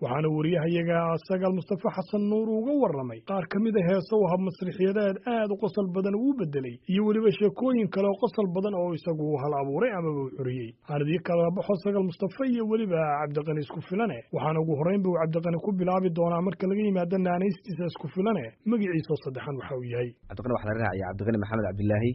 waxaana wariyahayaga Sagaal Mustafa Xasan Nuur uga warramay qaar ka mid ah heeso hab masrixiyadeed aad u qosol badan uu bedelay iyo weliba sheekooyin kale oo qosol badan oo isagu hal abuuray ama uu xuriyey aanadii kala baxo Sagaal Mustafa iyo weliba Cabdiqani isku filane waxaana ugu horeyn buu Cabdiqani ku bilaabi doonaa marka laga yimaado naanaystiisa isku filane magaciisa saddexan waxa uu yahay Cabdiqani waxa la raaciyaa Cabdiqani Maxamed Cabdilaahi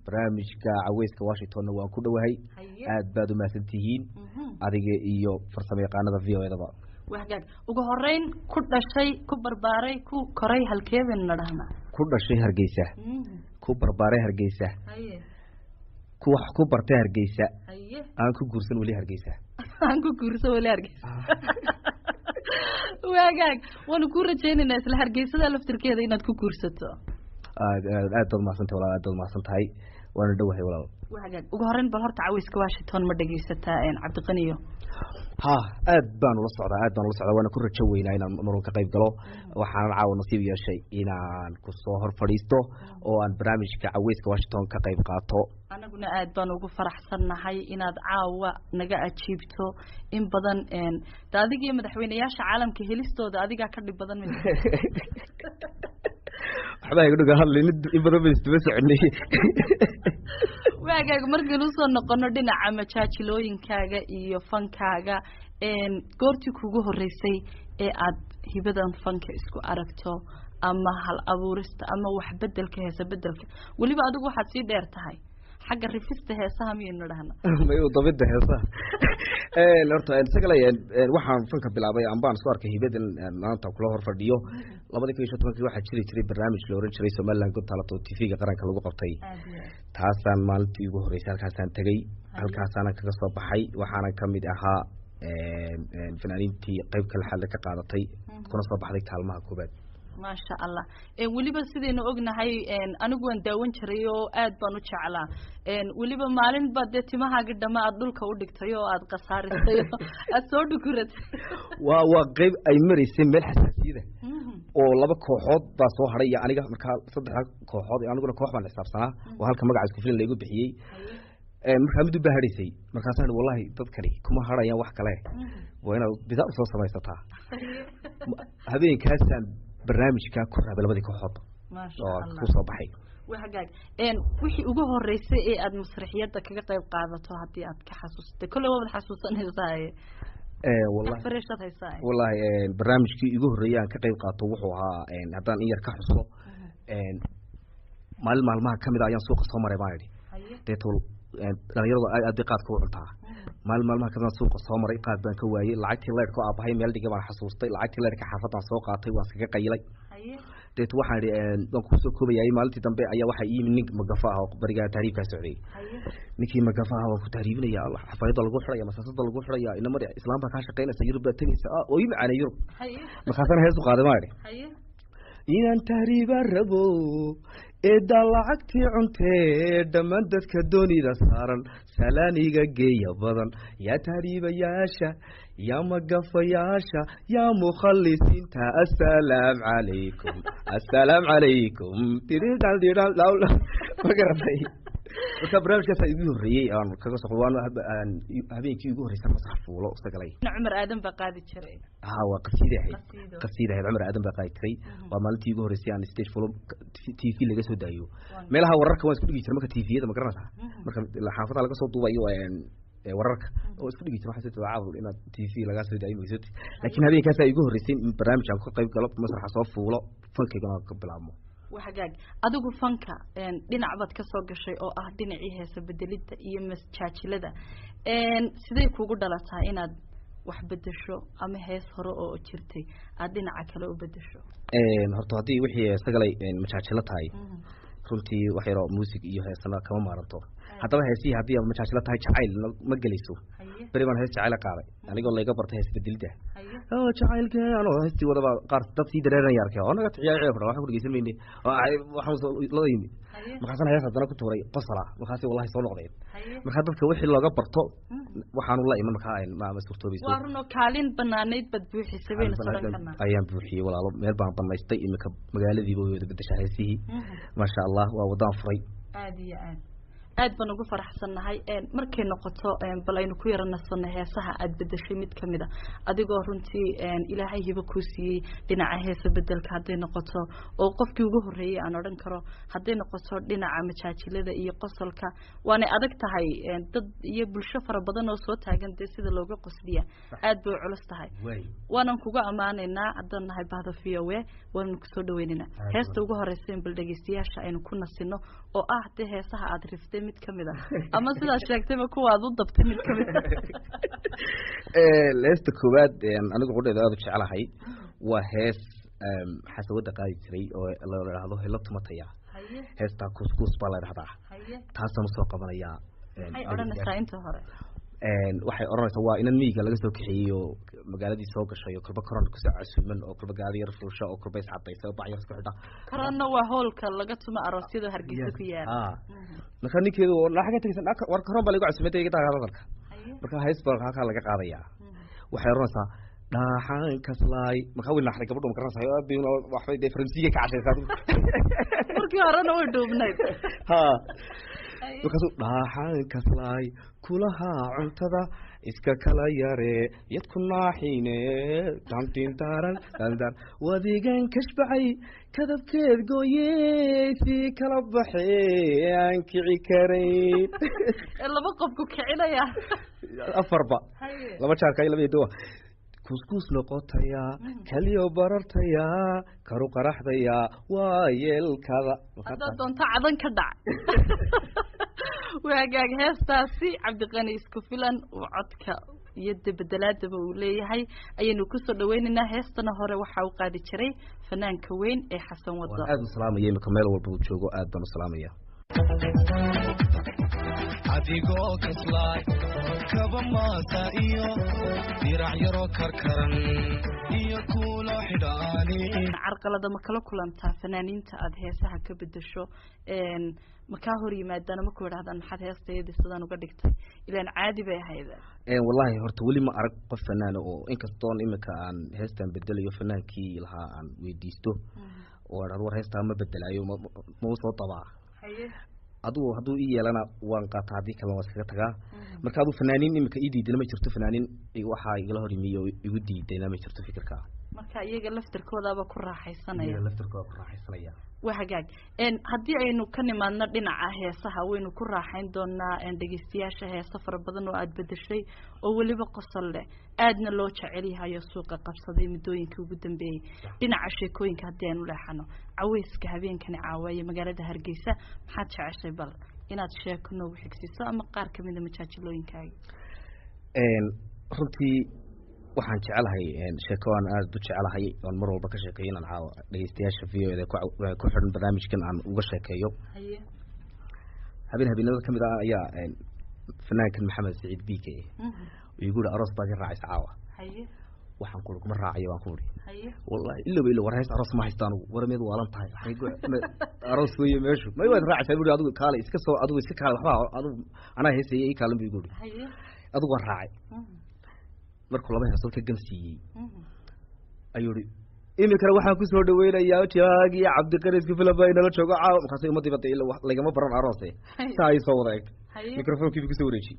barnaamijka Caweyska Washington waa ku dhawahay aad baad u maasantihiin adiga iyo farsamayaqaanada VO-da waxgaag ugu horeyn ku dhashay ku barbaaray ku koray halkeebin nadahna ku dhashay Hargeysa ku barbaaray Hargeysa ku wax ku bartay Hargeysa aan ku guursan wali Hargeysa aan ku guursan wali Hargeysa waxgaag wana ku rajaynaynaa isla Hargeysada laftirkeeda inaad ku guursato aad maasantahay walaal aad maasantahay waana dhawahay walaal waxgaag ugu horeyn bal horta Caweyska Washington ma dhageysataa Cabdiqaniyo aad baan ula socdaa waana ku rajo weynaa inaan marun ka qayb galo waxaan caawa nasiib yeeshay inaan ku soo hor fadhiisto oo aan barnaamijka Caweyska Washington ka qayb qaato anaguna aad baan ugu faraxsanahay inaad caawa naga ajiibto in badan adiga iyo madaxweynayaasha caalamka helistooda adiga ka dhib badan waxba igu dhaga hadlin in badan bay isdaba soconay waagaaga markii uu soo noqono dhinaca majaajilooyinkaaga iyo fankaaga goortii kugu horeysay ee aad hibadan fanka isku aragto ama hal abuurista ama wax bedelka heesa bedelka waliba adigu waxaad sii dheer tahay xagga rifista heesaha miyaynu dhahna mayu dabida heesaha horta isagalay waxaan fanka bilaabay ambaan soo arkay hibadan maanta kula hor fadhiyo 2015 waxa jiray barnaamij la oran jiray Somaliland Got Talent oo TV-ga qaranka lagu qabtay taasaan maalintii ugu horeysay halkaasaan tagay halkaasaan kaga soo baxay waxaana kamid ahaa fanaaniintii qayb kale xal ka qaadatay kuna soo baxday kaalmaha koobaad ما شاء الله waliba sidaynu ognahay anigu waan daawan jiray oo aad baan u jeclaa waliba maalin baad timahaaga dhama aad dhulka u dhigtay oo aad qasaarisay aad soo dhukuratay waa qayb ay mareysay meel xasaasiyada oo laba kooxood baa soo haray aniga marka saddex kooxood aniguna koox baan xisaabsanaa oo halka magaca isku filan lagu bixiyay marka mid baa hareysay markaasaan wallahi dadkani kuma harayaan wax kale waa inaad bidaa soo samaysataa habeenkaasaan barnaamijka ku raabay labadii kooxood ma sha Allah ku soo baxay waxagaag wixii ugu horeysay ee aad masraxiyada kaga qayb qaadato hadii aad ka xasuustay kullu wada xasuusanaysaa wallahi barnaamijkii ugu horeeyay aan ka qayb qaato wuxuu ahaa hadaan in yar ka xuso maalmaha kamid ah ayaan suuqa soo maray baan idhi deetol dhalinyarada aad qaad ku cuntaa maalmaha kamid ah suuqa soo maray qaad baan ka waayay lacagtii leerka oo aabahay meel dhiga baan xasuustay lacagtii leerka xaafadaan soo qaatay waan iskaga qaylay deet waxaan idhi waan ku soo koobayay maalintii dambe ayaa waxa ii nin magafa ah oo bariga taariifka socday ninkii magafa ah oo ku taariibinaya Allah xafayada lagu xiraya masaasada lagu xiraya inamada islaamka ka shaqeynaysa Yurub tagaysa oo ii macaan Yurub markaasana heesu qaaday ma idhi inaan tahriiba rabo eeda lacagtii cuntee dhammaan dadka doonida saaran salaaniga geeya badan yaa tahriibayaasha yaa magafayaasha yaa mukhallisiinta assalaamu calaykum magaratay marka barnaamijkaas igu horeeyay aan kaga soo qodwaan habeenkii ugu horeysay masrax fuulo sagalay Cumar Aadan baa qaadi jiray waa qasiidahay Cumar Aadan baa qaadi jiray waa maalintii ugu horeysay aan stage fuulo TV laga soo daayo meelaha wararka waan isku dhigi jiray marka TV-yada ma garanaysaa marka xaafadaha laga soo duubayo wararka oo isku dhigi jiray waxa soo caawil inaad TV laga soo daayo mayso laakiin habeenkaas ay ugu horeysay barnaamij aan ka qayb galo masraxa soo fuulo fankayga ka bilaabmo waxagaag adigu fanka dhinac baad ka soo gashay oo ah dhinacii heesa bedelida iyo masjaajilada sidee kugu dhalataa inaad wax bedesho ama hees hore oo jirtay aad dhinaca kale u bedesho horta hadii wixii sagalay majaajilo tahay runtii wax yar oo music iyo heesana kama maaranto haddaba heesii hadii aad majaajilo tahay jacayl ma gelayso bari baan hees jacayl qaaday anigoo layga bartay hees bedelida oo jacaylkeen oo heestii wadaba qaar dad sii dareeranaya arkay oo naga ciyaar waxa ku dhigeysan meeyay waxaan la yimi markaasna hees hadana ku tuuray qosala markaasii wallahi soo noqdeen marka dadka wixii looga barto waxaan la iman markaa ma suurtoobayso waa runo kaalin banaaneed bad buuxisay weyn soo kana ayaan buuxiyay walaalo meel baan banaystay imika magaaladiiba wada bedeshay heesii ma sha Allah waa wadaan furay aad iyo aad aad baan ugu faraxsanahay markay noqoto bal aynu ku yaranasano heesaha aad bedeshay mid kamid ah adigoo runtii ilaahay hiba ku siiyay dhinaca heesa bedelka haday noqoto oo qofkii ugu horeeyay aan oran karo haday noqoto dhinaca majaajilada iyo qosolka waana adag tahay dad iyo bulsho fara badan oo soo taagan sida looga qosliya aad bay culus tahay waanan kugu amaanaynaa haddaan nahay bahda VOA waanan ku soo dhaweynina heesta ugu horeysa bal dhageystayaasha aynu ku nasino oo ah de heesaha aad riftay mid kamid ah ama sidaa sheegtayba kuwa aad u dabtay mid kamid ah heesta koowaad anigu qudheeda aad u jecelahay waa hees xasawada qaadi jiray oo la yiraahdo helo tumataya heesta kuskus baa la yiraahdaa taasoo soo qabanaya ay oranaysaa inta hore waxay oranaysaa waa inan miyiga laga soo kaxeeyo magaaladii soo gashay oo kulba koron ku soo casuuman oo kulba gaari yar fuusha oo kulba iscadaysa oo bacyo isku xidha korona waa hoolka laga tuma aroosyada Hargeysa ku yaala marka ninkeedu waxa ka tagaysan war koron baa lagu casuumay iga taagada dalka marka hays baa halka laga qaadaya waxay oranaysaa dhaxan kaslay marka wina xarig gabadhu ma karanaysaa aabino waxbay de Faransiiga ka cashaysaa markii horena way dhuubnayd markaasuu dhaxan kaslay kulaha cuntada iska kala yare yadku naaxine tantintaran dandar wadigan kashbacay kadabkeed gooyey si kala baxay aan kici karayn laba qof ku kicinaya afarba laba jaarka laba yeedo kuskus noqotaya kaliyo barartaya karu qaraxdaya waa yeelkada hada doonta cadan ka dhac waagaag heestaasi Cabdiqani isku filan oo codka iyo bedelaadaba uu leeyahay ayaynu ku soo dhaweynaynaa heestana hore waxa uu qaadi jiray fanaanka weyn ee Xasan Wado aad u salaamay imika meel walba uu joogo aad baan u salaamaya adigoo kaslay kaba maata iyo dirac yaro karkaran iyo kulo xidhaani carqalada ma kala kulantaa fanaaniinta aad heesaha ka bedesho ma ka hor yimaadana ma ku yiraahdaan maxaad heestayda sidaan uga dhigtay ilaan caadi bay ahayd wallahi horta wali ma arag qof fanaan oo inkastoo imika aan heestan bedelayo fanaankii lahaa aan weydiisto oo war heestaa ma bedelayo ma soo tabaa aduu haduu ii yeelana waan qaataa hadii kale waan iskaga tagaa marka aduu fanaaniin imika ii diidana ma jirto fanaaniin waxa igala hor yimiyo igu diidayna ma jirto fikirka marka iyaga laftirkoodaba ku raaxaysanaya waa hagaag haddii aynu ka nimaadno dhinaca heesaha waynu ku raaxayn doonaa dhageystayaasha heesa fara badan oo aad bedeshay oo weliba qosol leh aadna loo jecel yahay suuqa qabsaday muddooyinkii ugu dambeeyay dhinaca sheekooyinka haddii aynu leexano caweyska habeenkani caawaye magaalada Hargeysa maxaad jeceshay bal inaad sheeko noogu xigsiiso ama qaar kamid ah majaajilooyinkaaga runtii waxaan jecelahay sheeko aan aad u jecelahay oo mar walba ka sheekeeyo inaan caawa dhageystayaasha VOA ku xiran barnaamijkan aan uga sheekeeyo habeenada kamid ah ayaa fanaankan Maxamed Saciid Biike igu yiri aroos baa raacay caawa waxaan ku kuma raacayo waan ku wari wallahi illa war hees aroos ma haystaan warameed waalan tahay aroos weeye meeshu ma waad raacay buu adigu kaale iska soo adigu iska kaale waxba adigu ana heesayay kaalan buu yiri adigu waan raacay markuu laba heeso ka gansiiyay ayuu imika waxaan ku soo dhaweynayaa jaagi Cabdiqani isku filan baa inala joogo caawa markaas uma dibada ila lagama baran aroosay saay soo wada eg mikrofonkii ku soo wareeji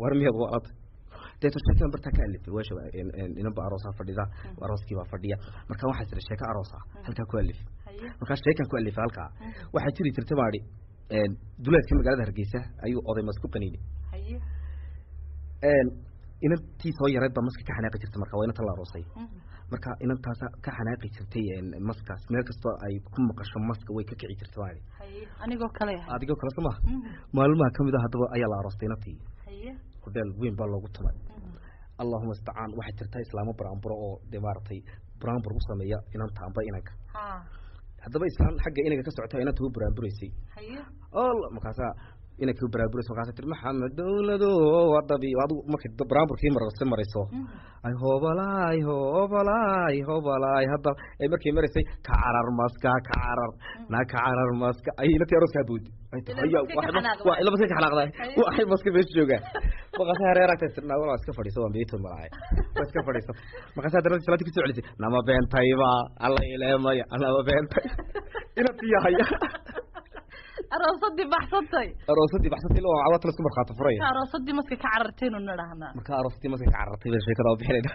warmiyad waalad deeto sheekan barta ka alif weesha inaba aroosa fadhida arooskii baa fadhiya marka waxa jira sheeka aroosa halka ku alif marka sheekan ku alif halka waxa jiri jirtay maari duleedka magaalada Hargeysa ayuu oday masku qaniinay inantii soo yareed baa maska ka xanaaqi jirtay marka waa inta la aroosay marka inantaas ka xanaaqi jirtay maskaas meel kasto ay ku maqasho maska way ka kici jirtay waay anigoo kale sama maalmaha kamid ah hadaba ayaa la aroostay inantii hodel weyn baa loogu tumay Allahumma ista'an waxa jirta islaamo baraamburo oo deemartay baraambur u sameeya inanta amba inanka hadaba islaan xagga inaga ka socota inanta uu baraambureysay Allah makaasa inanka baraamburays makaasa tir Maxamed dawlado wadabi wadu markii baraamburkii marayso ay hobalay hadda ay markii maraysay ka carar maska ay la tiyaaro saabud ay tahay waa ila maska xanaaqday waxay maska bees jooga maqasa hareeragta sirna wala iska fadhiiso waan beeto malaay iska fadhiiso maqasa darada salaati ku soo celisay nama beentayba alla ileemay ana beentay ina tiyahaya aroosadii baxsatay loo cawad la isku marxato furay aroosadii maska ka cararteen oo naraahna marka aroosadii maska ka carartay baa sheekada oo bixinayna